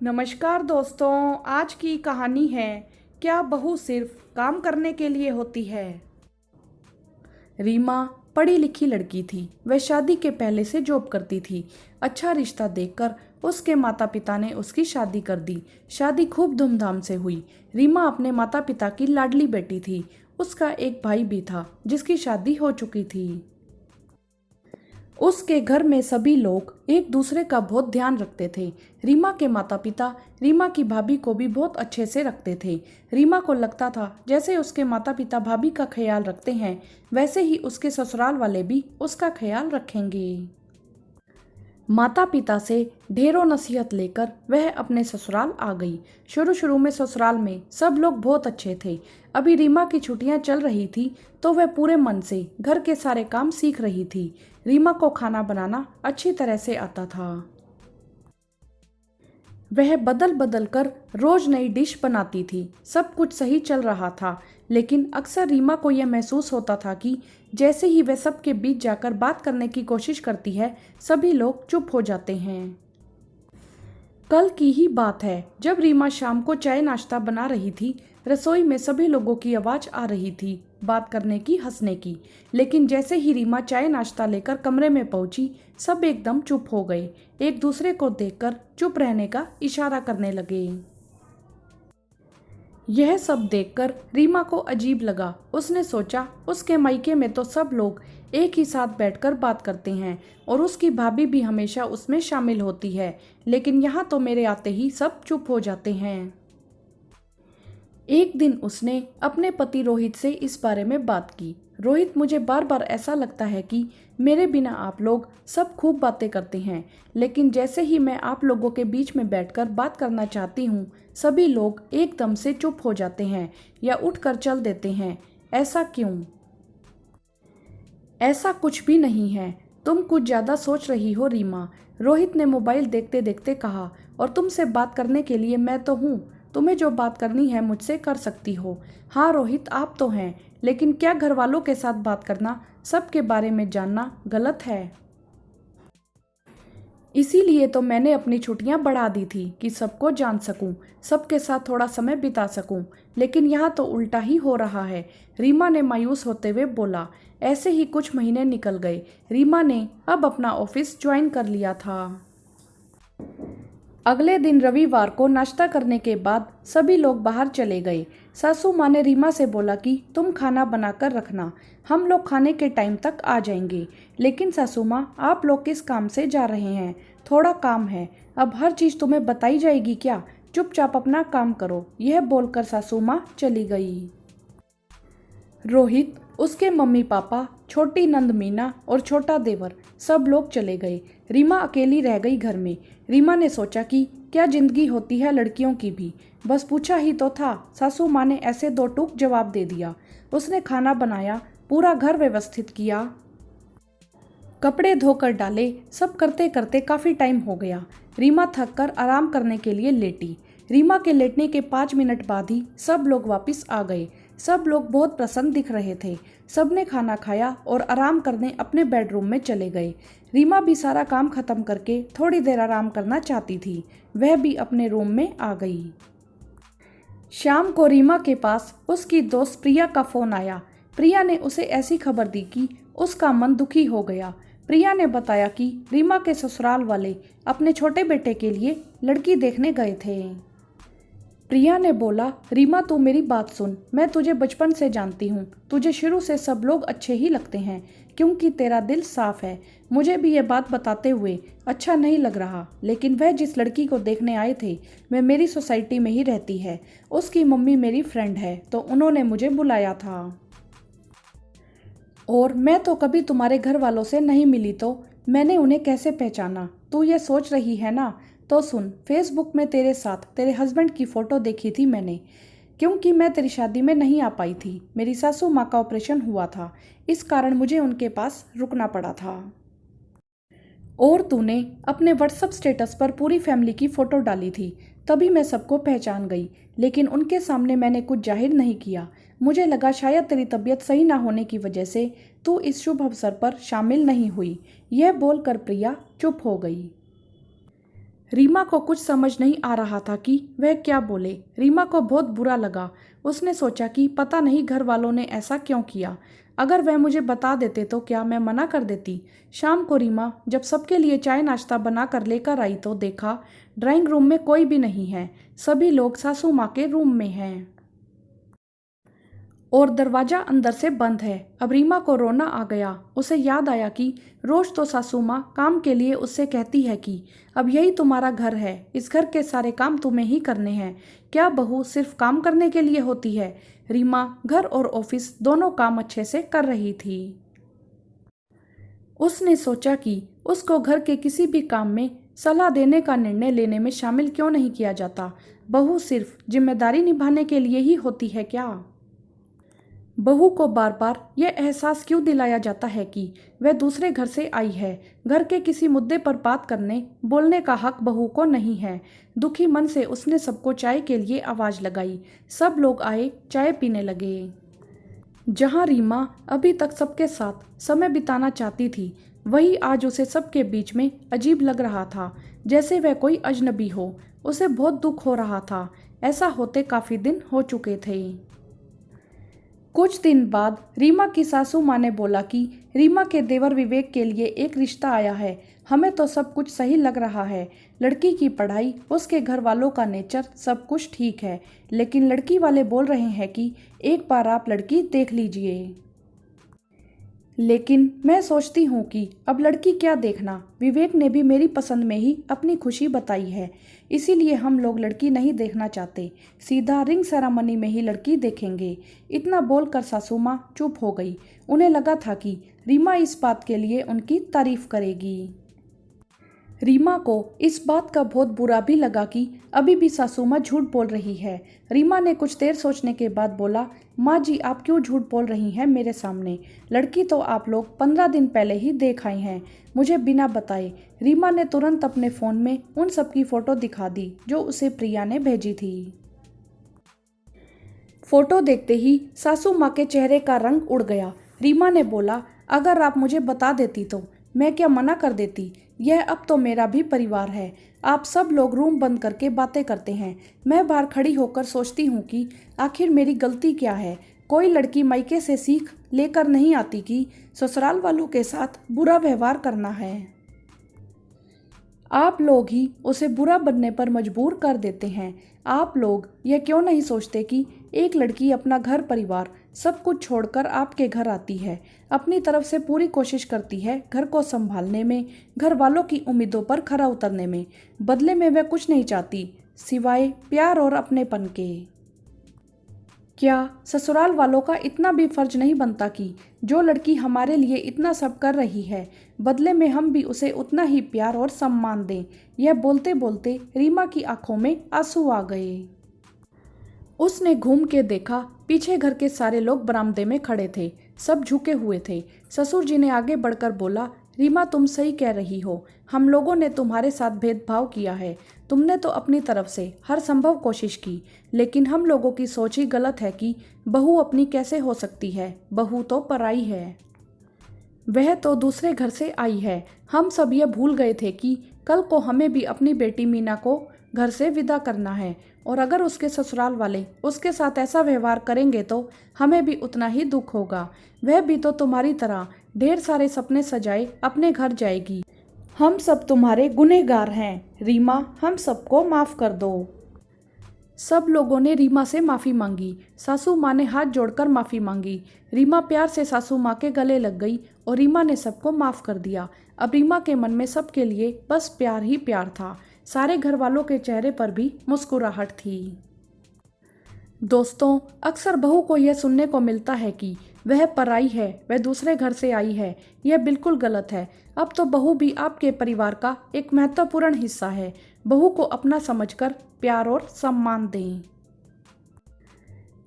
नमस्कार दोस्तों। आज की कहानी है, क्या बहू सिर्फ काम करने के लिए होती है। रीमा पढ़ी लिखी लड़की थी। वह शादी के पहले से जॉब करती थी। अच्छा रिश्ता देखकर उसके माता पिता ने उसकी शादी कर दी। शादी खूब धूमधाम से हुई। रीमा अपने माता पिता की लाडली बेटी थी। उसका एक भाई भी था जिसकी शादी हो चुकी थी। उसके घर में सभी लोग एक दूसरे का बहुत ध्यान रखते थे। रीमा के माता पिता रीमा की भाभी को भी बहुत अच्छे से रखते थे। रीमा को लगता था जैसे उसके माता पिता भाभी का ख्याल रखते हैं, वैसे ही उसके ससुराल वाले भी उसका ख्याल रखेंगे। माता पिता से ढेरों नसीहत लेकर वह अपने ससुराल आ गई। शुरू शुरू में ससुराल में सब लोग बहुत अच्छे थे। अभी रीमा की छुट्टियां चल रही थी तो वह पूरे मन से घर के सारे काम सीख रही थी। रीमा को खाना बनाना अच्छी तरह से आता था। वह बदल बदल कर रोज नई डिश बनाती थी। सब कुछ सही चल रहा था, लेकिन अक्सर रीमा को यह महसूस होता था कि जैसे ही वह सबके बीच जाकर बात करने की कोशिश करती है, सभी लोग चुप हो जाते हैं। कल की ही बात है, जब रीमा शाम को चाय नाश्ता बना रही थी। रसोई में सभी लोगों की आवाज आ रही थी, बात करने की, हंसने की। लेकिन जैसे ही रीमा चाय नाश्ता लेकर कमरे में पहुंची, सब एकदम चुप हो गए। एक दूसरे को देखकर चुप रहने का इशारा करने लगे। यह सब देखकर रीमा को अजीब लगा। उसने सोचा, उसके मायके में तो सब लोग एक ही साथ बैठकर बात करते हैं और उसकी भाभी भी हमेशा उसमें शामिल होती है, लेकिन यहाँ तो मेरे आते ही सब चुप हो जाते हैं। एक दिन उसने अपने पति रोहित से इस बारे में बात की। रोहित, मुझे बार बार ऐसा लगता है कि मेरे बिना आप लोग सब खूब बातें करते हैं, लेकिन जैसे ही मैं आप लोगों के बीच में बैठकर बात करना चाहती हूँ, सभी लोग एकदम से चुप हो जाते हैं या उठकर चल देते हैं। ऐसा क्यों? ऐसा कुछ भी नहीं है, तुम कुछ ज्यादा सोच रही हो रीमा। रोहित ने मोबाइल देखते देखते कहा। और तुमसे बात करने के लिए मैं तो हूँ। तुम्हें जो बात करनी है मुझसे कर सकती हो। हाँ रोहित, आप तो हैं, लेकिन क्या घर वालों के साथ बात करना, सबके बारे में जानना गलत है? इसीलिए तो मैंने अपनी छुट्टियां बढ़ा दी थी कि सबको जान सकूं, सबके साथ थोड़ा समय बिता सकूं। लेकिन यहाँ तो उल्टा ही हो रहा है, रीमा ने मायूस होते हुए बोला। ऐसे ही कुछ महीने निकल गए। रीमा ने अब अपना ऑफिस ज्वाइन कर लिया था। अगले दिन रविवार को नाश्ता करने के बाद सभी लोग बाहर चले गए। सासू माँ ने रीमा से बोला कि तुम खाना बनाकर रखना, हम लोग खाने के टाइम तक आ जाएंगे। लेकिन सासू माँ, आप लोग किस काम से जा रहे हैं? थोड़ा काम है, अब हर चीज़ तुम्हें बताई जाएगी क्या? चुपचाप अपना काम करो। यह बोलकर सासू माँ चली गई। रोहित, उसके मम्मी पापा, छोटी नंद मीना और छोटा देवर सब लोग चले गए। रीमा अकेली रह गई घर में। रीमा ने सोचा कि क्या जिंदगी होती है लड़कियों की भी, बस पूछा ही तो था। सासू माँ ने ऐसे दो टूक जवाब दे दिया। उसने खाना बनाया, पूरा घर व्यवस्थित किया, कपड़े धोकर डाले। सब करते करते काफी टाइम हो गया। रीमा थक कर आराम करने के लिए लेटी। रीमा के लेटने के 5 मिनट बाद ही सब लोग वापस आ गए। सब लोग बहुत प्रसन्न दिख रहे थे। सबने खाना खाया और आराम करने अपने बेडरूम में चले गए। रीमा भी सारा काम खत्म करके थोड़ी देर आराम करना चाहती थी। वह भी अपने रूम में आ गई। शाम को रीमा के पास उसकी दोस्त प्रिया का फोन आया। प्रिया ने उसे ऐसी खबर दी कि उसका मन दुखी हो गया। प्रिया ने बताया कि रीमा के ससुराल वाले अपने छोटे बेटे के लिए लड़की देखने गए थे। प्रिया ने बोला, रीमा तू मेरी बात सुन, मैं तुझे बचपन से जानती हूँ। तुझे शुरू से सब लोग अच्छे ही लगते हैं, क्योंकि तेरा दिल साफ है। मुझे भी ये बात बताते हुए अच्छा नहीं लग रहा, लेकिन वह जिस लड़की को देखने आए थे वह मेरी सोसाइटी में ही रहती है। उसकी मम्मी मेरी फ्रेंड है, तो उन्होंने मुझे बुलाया था। और मैं तो कभी तुम्हारे घर वालों से नहीं मिली, तो मैंने उन्हें कैसे पहचाना? तू ये सोच रही है ना? तो सुन, फेसबुक में तेरे साथ तेरे हस्बैंड की फ़ोटो देखी थी मैंने, क्योंकि मैं तेरी शादी में नहीं आ पाई थी। मेरी सासू माँ का ऑपरेशन हुआ था, इस कारण मुझे उनके पास रुकना पड़ा था। और तूने अपने व्हाट्सएप स्टेटस पर पूरी फैमिली की फ़ोटो डाली थी, तभी मैं सबको पहचान गई। लेकिन उनके सामने मैंने कुछ जाहिर नहीं किया। मुझे लगा शायद तेरी तबीयत सही ना होने की वजह से तू इस शुभ अवसर पर शामिल नहीं हुई। यह बोलकर प्रिया चुप हो गई। रीमा को कुछ समझ नहीं आ रहा था कि वह क्या बोले। रीमा को बहुत बुरा लगा। उसने सोचा कि पता नहीं घर वालों ने ऐसा क्यों किया। अगर वह मुझे बता देते तो क्या मैं मना कर देती। शाम को रीमा जब सबके लिए चाय नाश्ता बना कर लेकर आई तो देखा ड्राइंग रूम में कोई भी नहीं है। सभी लोग सासू माँ के रूम में हैं और दरवाजा अंदर से बंद है। अब रीमा को रोना आ गया। उसे याद आया कि रोज तो सासू माँ काम के लिए उससे कहती है कि अब यही तुम्हारा घर है, इस घर के सारे काम तुम्हें ही करने हैं। क्या बहू सिर्फ काम करने के लिए होती है। रीमा घर और ऑफिस दोनों काम अच्छे से कर रही थी। उसने सोचा कि उसको घर के किसी भी काम में सलाह देने का निर्णय लेने में शामिल क्यों नहीं किया जाता। बहू सिर्फ जिम्मेदारी निभाने के लिए ही होती है क्या। बहू को बार बार यह एहसास क्यों दिलाया जाता है कि वह दूसरे घर से आई है। घर के किसी मुद्दे पर बात करने बोलने का हक बहू को नहीं है। दुखी मन से उसने सबको चाय के लिए आवाज लगाई। सब लोग आए, चाय पीने लगे। जहां रीमा अभी तक सबके साथ समय बिताना चाहती थी, वही आज उसे सबके बीच में अजीब लग रहा था, जैसे वह कोई अजनबी हो। उसे बहुत दुख हो रहा था। ऐसा होते काफी दिन हो चुके थे। कुछ दिन बाद रीमा की सासू माँ ने बोला कि रीमा के देवर विवेक के लिए एक रिश्ता आया है। हमें तो सब कुछ सही लग रहा है। लड़की की पढ़ाई, उसके घर वालों का नेचर, सब कुछ ठीक है। लेकिन लड़की वाले बोल रहे हैं कि एक बार आप लड़की देख लीजिए। लेकिन मैं सोचती हूँ कि अब लड़की क्या देखना। विवेक ने भी मेरी पसंद में ही अपनी खुशी बताई है, इसीलिए हम लोग लड़की नहीं देखना चाहते। सीधा रिंग सेरेमनी में ही लड़की देखेंगे। इतना बोलकर सासू माँ चुप हो गई। उन्हें लगा था कि रीमा इस बात के लिए उनकी तारीफ करेगी। रीमा को इस बात का बहुत बुरा भी लगा कि अभी भी सासू माँ झूठ बोल रही है। रीमा ने कुछ देर सोचने के बाद बोला, माँ जी आप क्यों झूठ बोल रही हैं मेरे सामने। लड़की तो आप लोग 15 दिन पहले ही देख आई हैं, मुझे बिना बताए। रीमा ने तुरंत अपने फ़ोन में उन सब की फ़ोटो दिखा दी जो उसे प्रिया ने भेजी थी। फोटो देखते ही सासू माँ के चेहरे का रंग उड़ गया। रीमा ने बोला, अगर आप मुझे बता देती तो मैं क्या मना कर देती। यह अब तो मेरा भी परिवार है। आप सब लोग रूम बंद करके बातें करते हैं। मैं बाहर खड़ी होकर सोचती हूँ कि आखिर मेरी गलती क्या है। कोई लड़की मायके से सीख लेकर नहीं आती कि ससुराल वालों के साथ बुरा व्यवहार करना है। आप लोग ही उसे बुरा बनने पर मजबूर कर देते हैं। आप लोग यह क्यों नहीं सोचते कि एक लड़की अपना घर परिवार सब कुछ छोड़कर आपके घर आती है, अपनी तरफ से पूरी कोशिश करती है घर को संभालने में, घर वालों की उम्मीदों पर खरा उतरने में। बदले में वह कुछ नहीं चाहती सिवाय प्यार और अपनेपन के। क्या ससुराल वालों का इतना भी फर्ज नहीं बनता कि जो लड़की हमारे लिए इतना सब कर रही है, बदले में हम भी उसे उतना ही प्यार और सम्मान दें। यह बोलते बोलते रीमा की आंखों में आंसू आ गए। उसने घूम के देखा, पीछे घर के सारे लोग बरामदे में खड़े थे, सब झुके हुए थे। ससुर जी ने आगे बढ़कर बोला, रीमा तुम सही कह रही हो, हम लोगों ने तुम्हारे साथ भेदभाव किया है। तुमने तो अपनी तरफ से हर संभव कोशिश की, लेकिन हम लोगों की सोच ही गलत है कि बहू अपनी कैसे हो सकती है। बहू तो पराई है, वह तो दूसरे घर से आई है। हम सब ये भूल गए थे कि कल को हमें भी अपनी बेटी मीना को घर से विदा करना है, और अगर उसके ससुराल वाले उसके साथ ऐसा व्यवहार करेंगे तो हमें भी उतना ही दुख होगा। वह भी तो तुम्हारी तरह ढेर सारे सपने सजाए अपने घर जाएगी। हम सब तुम्हारे गुनहगार हैं। रीमा, हम सबको माफ कर दो। सब लोगों ने रीमा से माफ़ी मांगी। सासू माँ ने हाथ जोड़कर माफ़ी मांगी। रीमा प्यार से सासू माँ के गले लग गई और रीमा ने सबको माफ़ कर दिया। अब रीमा के मन में सबके लिए बस प्यार ही प्यार था। सारे घर वालों के चेहरे पर भी मुस्कुराहट थी। दोस्तों, अक्सर बहू को यह सुनने को मिलता है कि वह पराई है, वह दूसरे घर से आई है। यह बिल्कुल गलत है। अब तो बहू भी आपके परिवार का एक महत्वपूर्ण हिस्सा है। बहू को अपना समझकर प्यार और सम्मान दें।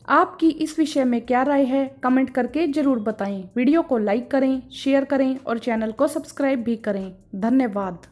आपकी इस विषय में क्या राय है, कमेंट करके जरूर बताएं। वीडियो को लाइक करें, शेयर करें और चैनल को सब्सक्राइब भी करें। धन्यवाद।